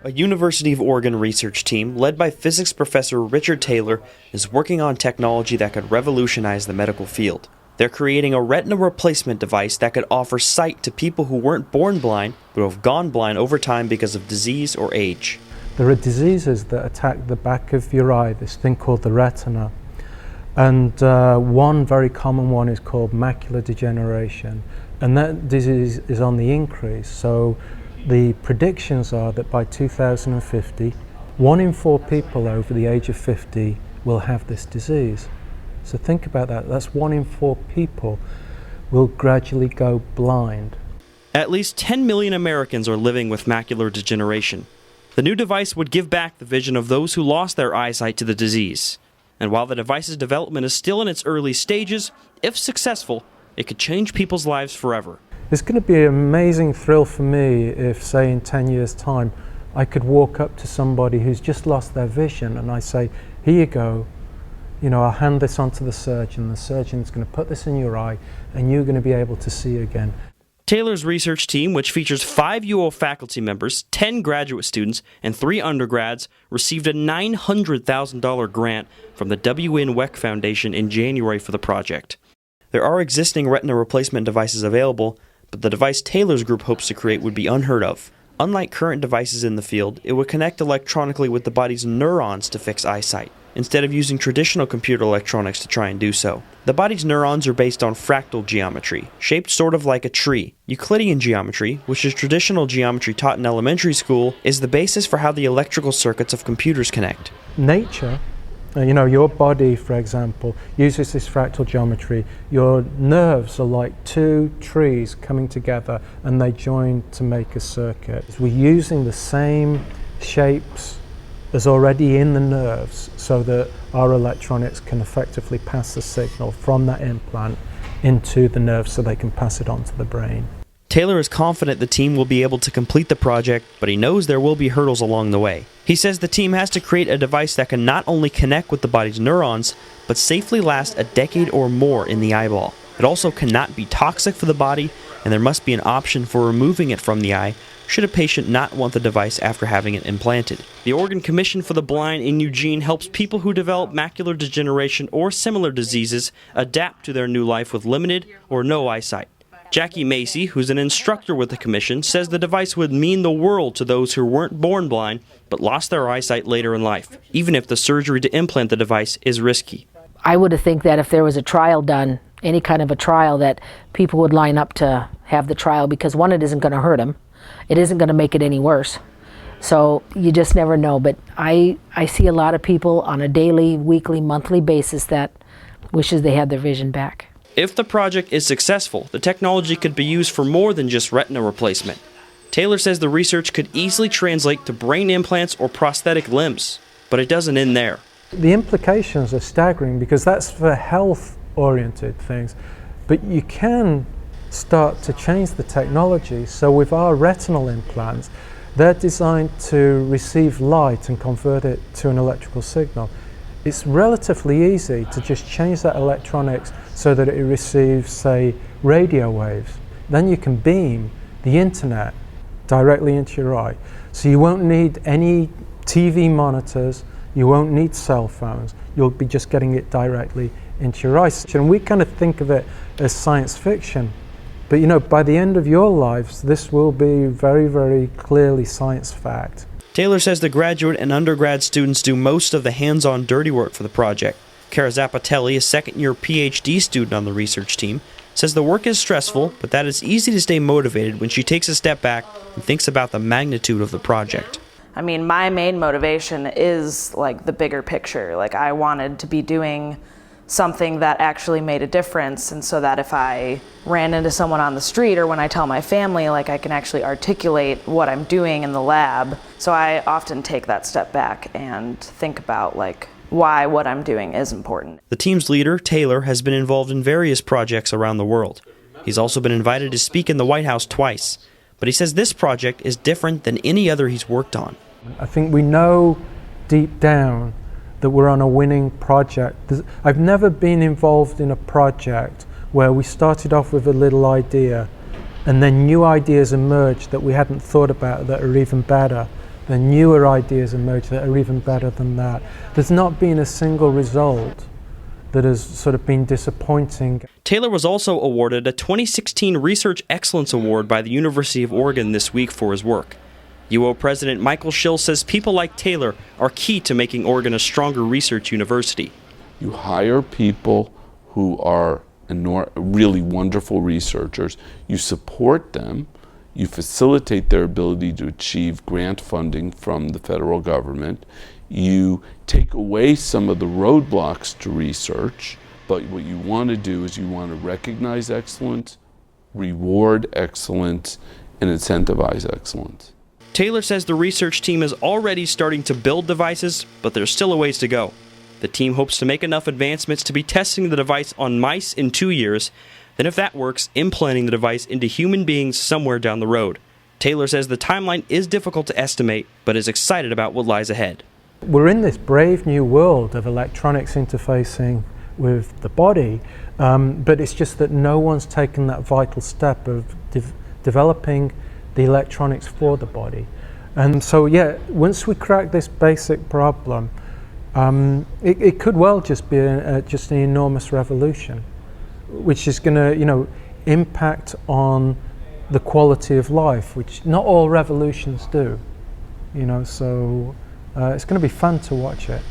A University of Oregon research team, led by physics professor Richard Taylor, is working on technology that could revolutionize the medical field. They're creating a retinal replacement device that could offer sight to people who weren't born blind, but who have gone blind over time because of disease or age. There are diseases that attack the back of your eye, this thing called the retina. And one very common one is called macular degeneration. And that disease is on the increase. So the predictions are that by 2050, 1 in 4 people over the age of 50 will have this disease. So think about that. That's 1 in 4 people will gradually go blind. At least 10 million Americans are living with macular degeneration. The new device would give back the vision of those who lost their eyesight to the disease. And while the device's development is still in its early stages, if successful, it could change people's lives forever. It's going to be an amazing thrill for me if, say, in 10 years' time, I could walk up to somebody who's just lost their vision and I say, here you go, I'll hand this on to the surgeon's going to put this in your eye and you're going to be able to see again. Taylor's research team, which features 5 UO faculty members, 10 graduate students, and 3 undergrads, received a $900,000 grant from the W.N. Weck Foundation in January for the project. There are existing retina replacement devices available, but the device Taylor's group hopes to create would be unheard of. Unlike current devices in the field, it would connect electronically with the body's neurons to fix eyesight, instead of using traditional computer electronics to try and do so. The body's neurons are based on fractal geometry, shaped sort of like a tree. Euclidean geometry, which is traditional geometry taught in elementary school, is the basis for how the electrical circuits of computers connect. Nature, your body, for example, uses this fractal geometry. Your nerves are like 2 trees coming together and they join to make a circuit. We're using the same shapes as already in the nerves so that our electronics can effectively pass the signal from that implant into the nerves so they can pass it on to the brain. Taylor is confident the team will be able to complete the project, but he knows there will be hurdles along the way. He says the team has to create a device that can not only connect with the body's neurons, but safely last a decade or more in the eyeball. It also cannot be toxic for the body, and there must be an option for removing it from the eye should a patient not want the device after having it implanted. The Oregon Commission for the Blind in Eugene helps people who develop macular degeneration or similar diseases adapt to their new life with limited or no eyesight. Jackie Macy, who's an instructor with the commission, says the device would mean the world to those who weren't born blind but lost their eyesight later in life, even if the surgery to implant the device is risky. I would think that if there was a trial done, any kind of a trial, that people would line up to have the trial because, one, it isn't going to hurt them. It isn't going to make it any worse. So you just never know. But I see a lot of people on a daily, weekly, monthly basis that wishes they had their vision back. If the project is successful, the technology could be used for more than just retina replacement. Taylor says the research could easily translate to brain implants or prosthetic limbs, but it doesn't end there. The implications are staggering because that's for health-oriented things, but you can start to change the technology. So with our retinal implants, they're designed to receive light and convert it to an electrical signal. It's relatively easy to just change that electronics so that it receives, say, radio waves. Then you can beam the internet directly into your eye. So you won't need any TV monitors, you won't need cell phones, you'll be just getting it directly into your eyes. And we kind of think of it as science fiction. But by the end of your lives, this will be very, very clearly science fact. Taylor says the graduate and undergrad students do most of the hands-on dirty work for the project. Kara Zapatelli, a second-year PhD student on the research team, says the work is stressful, but that it's easy to stay motivated when she takes a step back and thinks about the magnitude of the project. I mean, my main motivation is like the bigger picture. Like, I wanted to be doing something that actually made a difference, and so that if I ran into someone on the street or when I tell my family, like, I can actually articulate what I'm doing in the lab. So I often take that step back and think about like why what I'm doing is important. The team's leader, Taylor, has been involved in various projects around the world. He's also been invited to speak in the White House twice, but he says this project is different than any other he's worked on. I think we know deep down that we're on a winning project. I've never been involved in a project where we started off with a little idea and then new ideas emerged that we hadn't thought about that are even better. the newer ideas emerge that are even better than that. There's not been a single result that has sort of been disappointing. Taylor was also awarded a 2016 Research Excellence Award by the University of Oregon this week for his work. UO President Michael Schill says people like Taylor are key to making Oregon a stronger research university. You hire people who are really wonderful researchers, you support them, you facilitate their ability to achieve grant funding from the federal government, you take away some of the roadblocks to research, but what you want to do is you want to recognize excellence, reward excellence, and incentivize excellence. Taylor says the research team is already starting to build devices, but there's still a ways to go. The team hopes to make enough advancements to be testing the device on mice in 2 years, then if that works, implanting the device into human beings somewhere down the road. Taylor says the timeline is difficult to estimate, but is excited about what lies ahead. We're in this brave new world of electronics interfacing with the body, but it's just that no one's taken that vital step of developing the electronics for the body. And so, yeah, once we crack this basic problem, it could well just be just an enormous revolution, which is going to, impact on the quality of life, which not all revolutions do. So it's going to be fun to watch it.